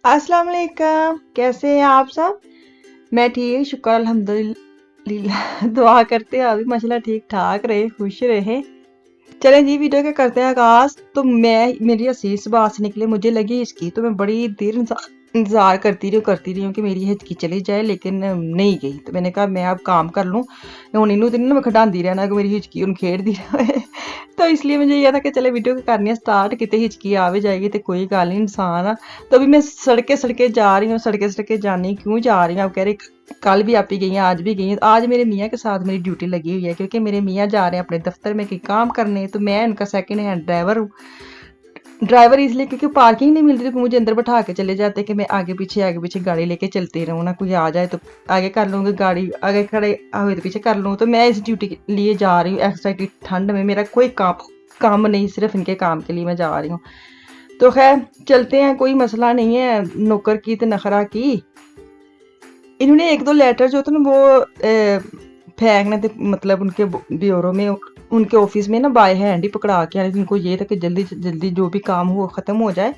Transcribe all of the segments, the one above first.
अस्सलाम वालेकुम, कैसे हैं आप सब? मैं ठीक, शुक्र अल्हम्दुलिल्लाह। दुआ करते हैं अभी माशाल्लाह ठीक ठाक रहे, खुश रहे। चलें जी, वीडियो का करते हैं आगाज। तो मेरी हंसी इस बात से निकले, मुझे लगी हिचकी, तो मैं बड़ी देर इंतजार करती रही हूँ कि मेरी हिचकी चली जाए, लेकिन नहीं गई। तो मैंने कहा मैं अब काम कर लूँ, हूँ इनू तो नहीं मैं खडांदी रहना कि मेरी हिचकी हूँ खेड़दी रहे। तो इसलिए मुझे यह था कि चले वीडियो करनी है स्टार्ट, कितने हिचकी आ भी जाएगी तो कोई गल नहीं, इंसान आ। तो अभी मैं सड़के सड़के जा रही हूँ, सड़के सड़के जानी क्यों जा रही हूँ, आप कह रहे कल भी आप ही गई हैं, आज भी गई हैं। तो आज मेरे मियाँ के साथ मेरी ड्यूटी लगी हुई है, क्योंकि मेरे मियाँ जा रहे हैं अपने दफ्तर में कहीं काम करने, तो मैं उनका सेकंड हैंड ड्राइवर हूँ। ड्राइवर इसलिए क्योंकि पार्किंग नहीं मिल रही, तो मुझे अंदर बैठा के चले जाते कि मैं आगे पीछे गाड़ी लेके चलती रहूँ ना, कोई आ जाए तो आगे कर लूँगी, गाड़ी आगे खड़े हुए तो पीछे कर लूँ। तो मैं इस ड्यूटी के लिए जा रही हूँ एक्स्ट्रा की ठंड में, मेरा कोई काम नहीं, सिर्फ इनके काम के लिए मैं जा रही हूँ। तो खैर चलते हैं, कोई मसला नहीं है, नौकर की तो नखरा की। इन्होंने एक दो लेटर जो थे ना वो फेंकने थे, मतलब उनके ब्यूरो में, उनके ऑफिस में ना बाय हैंड ही पकड़ा के आने। इनको ये था कि जल्दी जल्दी जो भी काम हो खत्म हो जाए।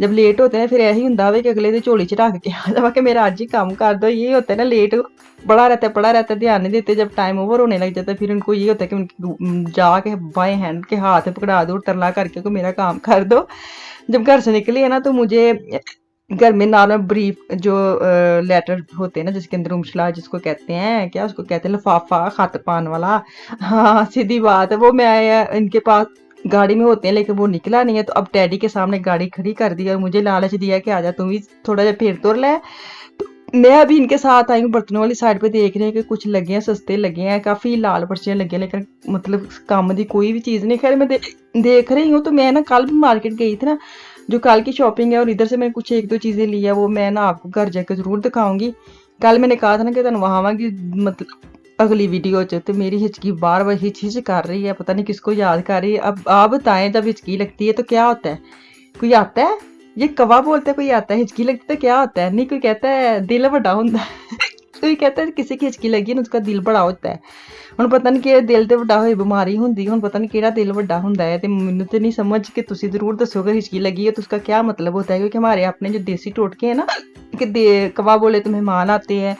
जब लेट होते हैं फिर यही होंगे कि अगले दिन झोली चढ़ा के आ जावा कि मेरा आज ही काम कर दो। ये होता है ना, लेट पड़ा रहता है, ध्यान नहीं देते। जब टाइम ओवर होने लग जाता है फिर उनको ये होता है कि उनकी जाके बाएं हैंड के हाथ पकड़ा दो, तरला करके को मेरा काम कर दो। जब घर से निकली है ना, तो मुझे घर में नॉर्मल ब्रीफ जो लेटर होते हैं ना, जिसके अंदर उमशला जिसको कहते हैं, क्या उसको कहते हैं, लिफाफा खत पान वाला। हाँ सीधी बात है, वो मैं इनके पास गाड़ी में होते हैं, लेकिन वो निकला नहीं है। तो अब डैडी के सामने गाड़ी खड़ी कर दी और मुझे लालच दिया कि आजा तुम भी थोड़ा जा फिर तोड़ ले। तो मैं अभी इनके साथ आई हूँ, बर्तनों वाली साइड पे देख रहे हैं कि कुछ लगे हैं, सस्ते लगे हैं, काफी लाल पर्चियां लगी हैं, लेकिन मतलब काम की कोई भी चीज नहीं। खैर मैं देख रही हूँ। तो मैं ना कल भी मार्केट गई थी ना, जो कल की शॉपिंग है, और इधर से मैंने कुछ एक दो चीजें ली है, वो मैं ना आपको घर जाकर जरूर दिखाऊंगी। कल मैंने कहा था ना कि तुम वहां आवांगी, मतलब अगली वीडियो च। तो मेरी हिचकी बार बार हिच हिच कर रही है, पता नहीं किसको याद कर रही है। अब आप बताएं, जब हिचकी लगती है तो क्या होता है? कोई आता है, ये कवा बोलते हैं, कोई आता है हिचकी लगती है तो क्या होता है? नहीं, कोई कहता है दिल बड़ा होता है। कोई कहता है किसी की हिचकी लगी है ना उसका दिल बड़ा होता है। ਹੁਣ ਪਤਾ ਨਹੀਂ ਕਿਹੜੇ ਦਿਲ ਤੇ ਵੱਡਾ ਹੋਏ ਬਿਮਾਰੀ ਹੁੰਦੀ, ਹੁਣ ਪता नहीं ਕਿਹੜਾ दिल ਵੱਡਾ ਹੁੰਦਾ है। ਤੇ ਮੈਨੂੰ ਤੇ ਨਹੀਂ समझ कि ਤੁਸੀਂ ਜ਼ਰੂਰ ਦੱਸੋ अगर हिचकी लगी है तो उसका क्या मतलब होता है, क्योंकि हमारे अपने जो देसी टोटके हैं ना कि कवा बोले तो मेहमान आते हैं,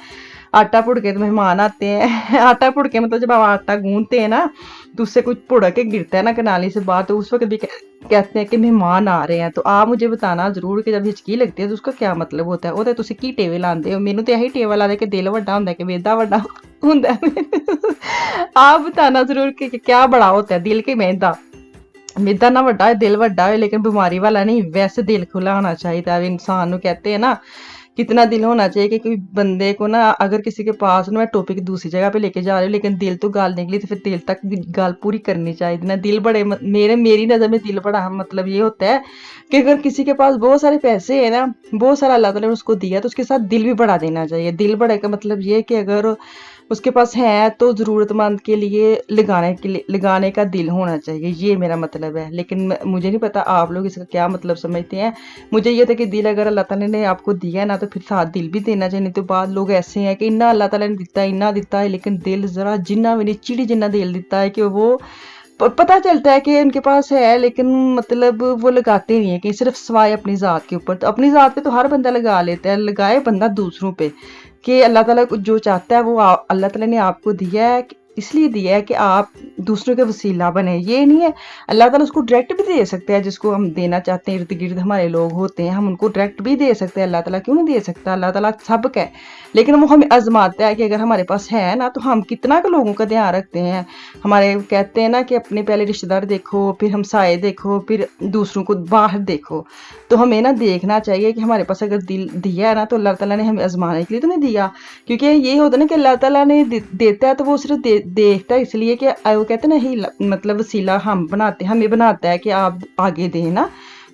आटा पुड़के तो मेहमान आते हैं। आटा पुड़के मतलब जब आप आटा गूंदते हैं ना, तो उससे कुछ पुड़क के गिरता है ना कनाली से बाहर, तो उस वक्त भी कहते हैं कि मेहमान आ रहे हैं। तो आप मुझे बताना जरूर कि जब हिचकी लगती है तो उसका क्या मतलब होता है। वो तो तुसी की टेवे लाते हो, मैनू तो यही टेवा ला दे कि दिल वड्डा होंदा है कि वेदा वड्डा होंदा है। आप बताना जरूर कि क्या बड़ा होता है, दिल के मेदा? मेदा ना वड्डा है, दिल वड्डा है, लेकिन बीमारी वाला नहीं। वैसे दिल खुला होना चाहिए। अब इंसान को कहते हैं ना, कितना दिल होना चाहिए कि कोई बंदे को ना, अगर किसी के पास ना, मैं टॉपिक दूसरी जगह पे लेके जा रही हूँ, लेकिन दिल तो गाल निकली तो फिर दिल तक गाल पूरी करनी चाहिए ना। दिल बड़े मेरी नज़र में दिल बड़ा मतलब ये होता है कि अगर किसी के पास बहुत सारे पैसे है ना, बहुत सारा अल्लाह ताला ने उसको दिया, तो उसके साथ दिल भी बढ़ा देना चाहिए। दिल बड़े का मतलब ये है कि अगर उसके पास है तो ज़रूरतमंद के लिए लगाने का दिल होना चाहिए, ये मेरा मतलब है। लेकिन मुझे नहीं पता आप लोग इसका क्या मतलब समझते हैं। मुझे ये था कि दिल अगर अल्लाह ताला ने आपको दिया है ना, तो फिर साथ दिल भी देना चाहिए। नहीं तो बाद लोग ऐसे हैं कि इन्ना अल्लाह ताला ने दिता है, इन्ना दिता है, लेकिन दिल ज़रा जिन्ना भी नहीं, चिड़ी जिन्ना दिल दिता है कि वो पता चलता है कि उनके पास है, लेकिन मतलब वो लगाते नहीं है कि सिर्फ सवाए अपनी ज़ात के ऊपर। तो अपनी ज़ात पे तो हर बंदा लगा लेता है, लगाए बंदा दूसरों पे कि अल्लाह ताला जो चाहता है वो अल्लाह ताला ने आपको दिया है, इसलिए दिया है कि आप दूसरों के वसीला बने। ये नहीं है, अल्लाह ताला उसको डायरेक्ट भी दे सकता है, जिसको हम देना चाहते हैं। इर्द गिर्द हमारे लोग होते हैं, हम उनको डायरेक्ट भी दे सकते हैं। अल्लाह ताला क्यों नहीं दे सकता? अल्लाह ताला सब का है, लेकिन वो हमें आजमाता है कि अगर हमारे पास है ना, तो हम कितना के लोगों का ध्यान रखते हैं। हमारे कहते हैं ना कि अपने पहले रिश्तेदार देखो, फिर हमसाए देखो, फिर दूसरों को बाहर देखो। तो हमें ना देखना चाहिए कि हमारे पास अगर दिल दिया है ना, तो अल्लाह ताला ने हमें आजमाने के लिए तो नहीं दिया। क्योंकि ये होता है ना कि अल्लाह ताला ने देता है तो वो सिर्फ देखता है, इसलिए कि वो कहते हैं ना, ही मतलब वसीला हम बनाते, हमें बनाता है कि आप आगे दें ना।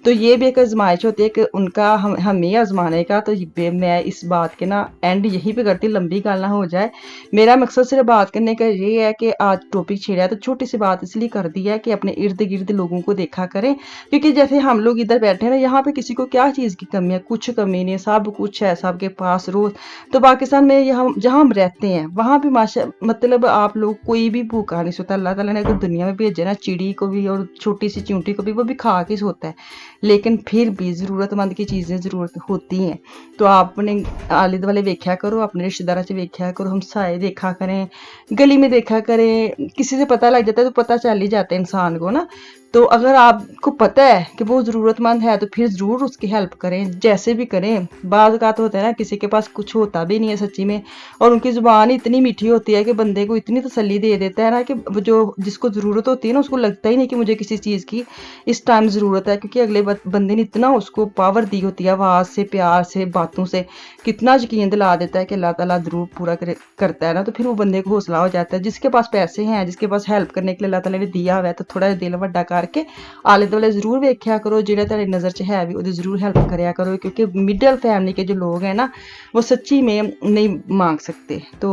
तो ये भी एक आजमाइश होती है कि उनका हमें आजमाने का। तो मैं इस बात के ना एंड यहीं पे करती, लंबी गल ना हो जाए। मेरा मकसद सिर्फ बात करने का ये है कि आज टॉपिक छेड़ा है तो छोटी सी बात इसलिए कर दी है कि अपने इर्द गिर्द लोगों को देखा करें। क्योंकि जैसे हम लोग इधर बैठे हैं ना, यहाँ पे किसी को क्या चीज़ की कमी है? कुछ कमी नहीं है, सब कुछ है सबके पास रोज। तो पाकिस्तान में यहाँ जहाँ हम रहते हैं वहाँ भी माशा मतलब आप लोग कोई भी भूखा नहीं सोता। अल्लाह ताला ने अगर दुनिया में भेजे ना, चिड़ी को भी और छोटी सी चूंटी को भी, वो भी खा के सोता है। लेकिन फिर भी ज़रूरतमंद की चीज़ें ज़रूरत होती हैं। तो आप अपने आले दुआले वेख्या करो, अपने रिश्तेदारों च वेख्या करो, हमसाए देखा करें, गली में देखा करें, किसी से पता लग जाता है तो पता चल ही जाता है इंसान को ना। तो अगर आपको पता है कि वो ज़रूरतमंद है तो फिर ज़रूर उसकी हेल्प करें, जैसे भी करें। बाज़ औक़ात होता है ना किसी के पास कुछ होता भी नहीं है सच्ची में, और उनकी ज़ुबान इतनी मीठी होती है कि बंदे को इतनी तसल्ली दे देता है ना कि जो जिसको ज़रूरत होती है ना उसको लगता ही नहीं कि मुझे किसी चीज़ की इस टाइम ज़रूरत है, क्योंकि अगले बंदे ने इतना उसको पावर दी होती है आवाज़ से, प्यार से, बातों से, कितना यकीन दिला देता है कि अल्लाह ताला ज़रूर पूरा करता है ना। तो फिर वो बंदे को हौसला हो जाता है। जिसके पास पैसे हैं, जिसके पास हेल्प करने के लिए अल्लाह ताला ने दिया हुआ है, तो थोड़ा दिल वड्डा करके आले दुआले ज़रूर वेख्या करो, जेह्ड़ा तुहाडी नज़र च है भी ओह्दी ज़रूर हेल्प करया करो, क्योंकि मिडल फैमिली के जो लोग हैं ना वो सच्ची में नहीं मांग सकते। तो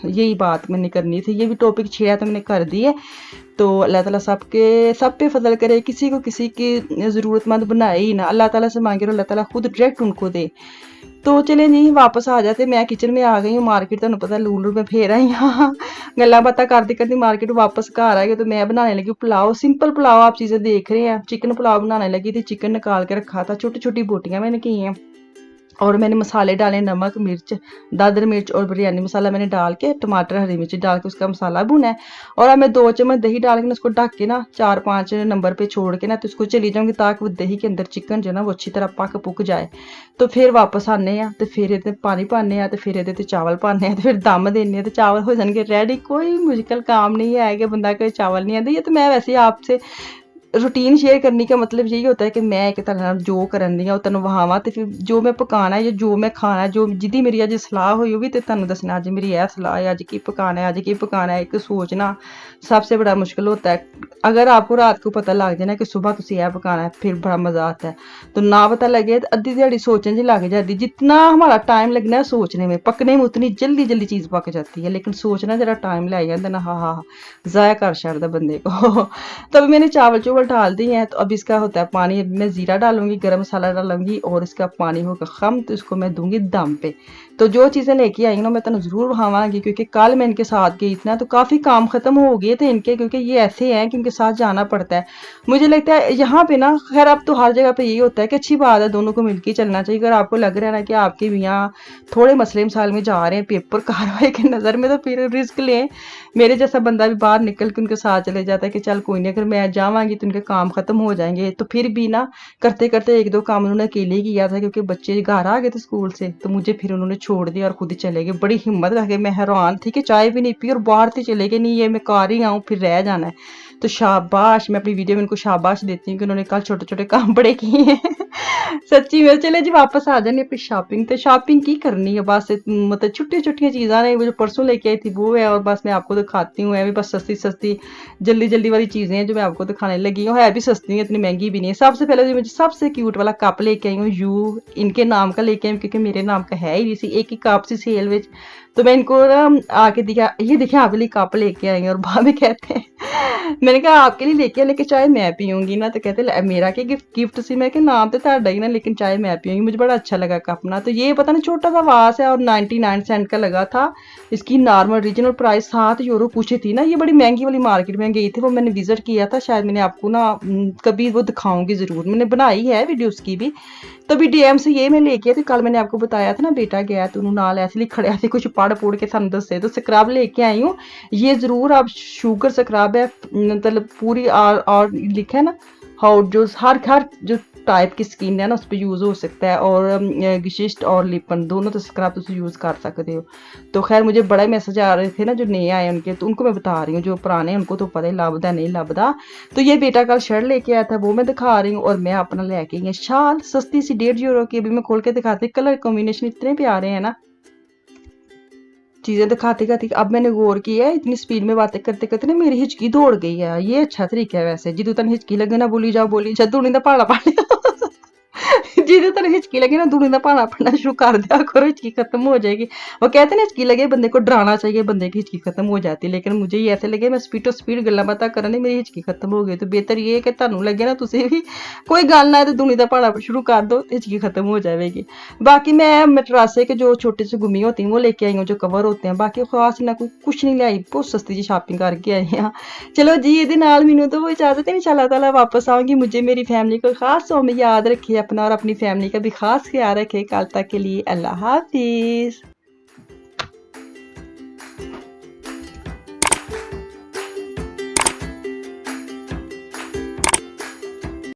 यही बात मैंने करनी थी, ये भी टॉपिक छेड़ा तो मैंने कर दी है। तो अल्लाह ताला सब पे फजल करे, किसी को किसी की ज़रूरतमंद बनाए ही ना, अल्लाह ताला से मांगे और अल्लाह ताला खुद डायरेक्ट उनको दे। तो चले जी वापस आ जाते, मैं किचन में आ गई हूँ, मार्केट तुहानू पता लून में फेर आई हाँ गल्लां बातां करदी करदी मार्केट वापस घर आ गई। तो मैं बनाने लगी पुलाव, सिंपल पुलाव, आप चीज़ें देख रहे हैं। चिकन पुलाव बनाने लगी थी, चिकन निकाल के रखा था, छोटी छोटी बोटियाँ मैंने की हैं, और मैंने मसाले डाले, नमक, मिर्च, दादर मिर्च और बिरयानी मसाला मैंने डाल के, टमाटर, हरी मिर्च डाल के उसका मसाला भुना है। और अब मैं 2 चम्मच दही डाल के ना उसको ढक के ना 4-5 नंबर पे छोड़ के ना तो उसको चली जाऊँगी, ताकि वो दही के अंदर चिकन जो है ना वो अच्छी तरह पक पुक जाए। तो फिर वापस आने हैं तो फिर ये पानी पाने हैं, तो फिर ये चावल पाने हैं, तो फिर दम देने, तो चावल हो जाएंगे रेडी। कोई मुश्किल काम नहीं है कि बंदा कोई चावल नहीं आते। ये तो मैं वैसे ही आपसे रूटीन शेयर करने का मतलब यही होता है कि मैं एक तरह जो करन दी आं ओह तुहानूं वहावां, ते फिर जो मैं पकाना है या जो मैं खाना है, जो जिहदी मेरी अज सलाह होई ओह भी ते तुहानूं दस्सना, अज मेरी यह सलाह है, अज की पकाना है, अज की पकाना है। एक सोचना सबसे बड़ा मुश्किल होता है। अगर आपको रात को पता लग जाए ना कि सुबह तुसीं यह पकाना है, फिर बड़ा मज़ा आता है। तो ना पता लगे तो अद्धी दिहाड़ी सोचने च लग जाती। जितना हमारा टाइम लगना है सोचने में, पकने में उतनी जल्दी जल्दी चीज़ पक जाती है, लेकिन सोचना जरा टाइम लै जाता ना, हाँ हाँ ज़ाया कर छड्डदा बंदे को तो अभी मैंने चावल चूवल डाल दिए हैं। तो अब इसका होता है पानी, मैं ज़ीरा डालूंगी, गरम मसाला डालूंगी, और इसका पानी होगा खम, तो इसको मैं दूंगी दम पे। तो जो चीज़ें लेके आई ना मैं तुहानूं ज़रूर वहावांगी, क्योंकि कल मैं इनके साथ गई थी ना तो काफ़ी काम ख़त्म हो गए थे इनके, क्योंकि ये ऐसे हैं कि इनके साथ जाना पड़ता है। मुझे लगता है यहाँ पे ना, खैर अब तो हर जगह पे यही होता है कि अच्छी बात है, दोनों को मिलकर चलना चाहिए। अगर आपको लग रहा है ना कि आपके मियाँ थोड़े मसले मसाइल में जा रहे हैं पेपर कार्रवाई की नज़र में, तो फिर रिस्क लें। मेरे जैसा बंदा भी बाहर निकल के उनके साथ चले जाता है कि चल कोई नहीं, अगर मैं जावांगी तो उनके काम खत्म हो जाएंगे। तो फिर भी ना करते करते 1-2 काम उन्होंने अकेले ही किया था, क्योंकि बच्चे घर आ गए थे स्कूल से, तो मुझे फिर उन्होंने छोड़ दिया और खुद ही चले गए। बड़ी हिम्मत करके, मैं हैरान थी कि चाय भी नहीं पी और बाहर से चले गए, नहीं ये मैं कार ही आऊँ फिर रह जाना है। तो शाबाश, मैं अपनी वीडियो में उनको शाबाश देती हूँ कि उन्होंने कल छोटे छोटे काम बड़े किए हैं सच्ची में। चले जी वापस आ जाने अपनी शॉपिंग, तो शॉपिंग की करनी है बस, मतलब छुट्टी छुट्टियां चीज़ा ने, वो जो परसों लेके आई थी वो है, और बस मैं आपको दिखाती हूँ। है भी बस सस्ती सस्ती जल्दी जल्दी वाली चीज़ें हैं जो मैं आपको दिखाने लगी हूँ, है भी सस्ती है, इतनी महंगी भी नहीं है। सबसे पहले जो मुझे सबसे क्यूट वाला कप लेके आई हूँ, यू इनके नाम का लेके आई हूँ, क्योंकि मेरे नाम का है ही नहीं सी, एक ही कप सी सेल में। तो मैं इनको ना आके दिखा, ये देखिए आपके लिए कप लेके आई हूँ, और भाभी कहते हैं मैंने कहा आपके लिए लेके, लेके चाय मैं पीऊंगी ना, तो कहते मेरा क्या गिफ्ट सी, मैं कि नाम तो ਤੁਹਾਡਾ ही ना, लेकिन चाय मैं पीऊंगी। मुझे बड़ा अच्छा लगा कप ना। तो ये पता नहीं छोटा सा वास है और 99 सेंट का लगा था। इसकी नॉर्मल रीजनल प्राइस 7 यूरो कुछ थी ना। ये बड़ी महंगी वाली मार्केट में गई थी, वो मैंने विजिट किया था, शायद मैंने आपको ना कभी वो दिखाऊंगी ज़रूर, मैंने बनाई है वीडियो उसकी भी। तो भी डीएम से ये मैं लेके आई थी, कल मैंने आपको बताया था ना बेटा गया तो उन्होंने नाल ऐसे खड़े थे, कुछ पढ़ पुढ़ के सानू दसे। तो स्क्रब लेके आई हूँ, ये ज़रूर आप शुगर स्क्रब है, मतलब पूरी और लिखा है ना हाउ, जो हर जो टाइप की स्किन है ना उस पर यूज़ हो सकता है, और गिशिस्ट और लिपन दोनों तो स्क्रब तुम यूज़ कर सकते हो। तो खैर मुझे बड़े मैसेज आ रहे थे ना जो नए आए उनके, तो उनको मैं बता रही हूँ, जो पुराने उनको तो पता ही लभदा नहीं लभदा। तो ये बेटा कल शर्ट लेके आया था, वो मैं दिखा रही हूँ, और मैं अपना लेके आई शाल सस्ती सी 1.5 यूरो की। अभी मैं खोल के दिखाती, कलर कॉम्बिनेशन इतने प्यारे हैं ना, चीज़ें दिखाते खाती। अब मैंने गौर किया है, इतनी स्पीड में बातें करते करते ना मेरी हिचकी दौड़ गई है। ये अच्छा तरीका है वैसे, जिदू तन हिचकी लगे ना बोली जाओ बोली जदू नहीं तो भाड़ा पा लिया जिन्हें तेरे हिचकी लगे ना दूनी का भाना पढ़ना शुरू कर दिया करो, हिचकी खत्म हो जाएगी। वो कहते ना हिचकी लगे बंदे को डराना चाहिए, बंदे की हिचकी खत्म हो जाती है। लेकिन मुझे ये ऐसे लगे मैं स्पीड स्पीड गल्ला बातें करनी, मेरी हिचकी खत्म हो गई। तो बेहतर ये है कि तुहानू लगे ना तुसी भी कोई गल ना तो दूनी का भाना शुरू कर दो, हिचकी खत्म हो जाएगी। बाकी मैं मटरासे के जो छोटे से गुम्मी होती हैं वो लेके आई हूँ, जो कवर होते हैं। बाकी खास ना कुछ नहीं लाई, बहुत सस्ती जी शॉपिंग करके आई हाँ। चलो जी ये मैनू तो वो इजाजत है, इंशाल्लाह ताला वापस आऊंगी। मुझे मेरी फैमिली को खास तौर में याद रखिए अपना, और अपनी फैमिली का भी खास ख्याल रखे। कल तक के लिए अल्लाह हाफिज।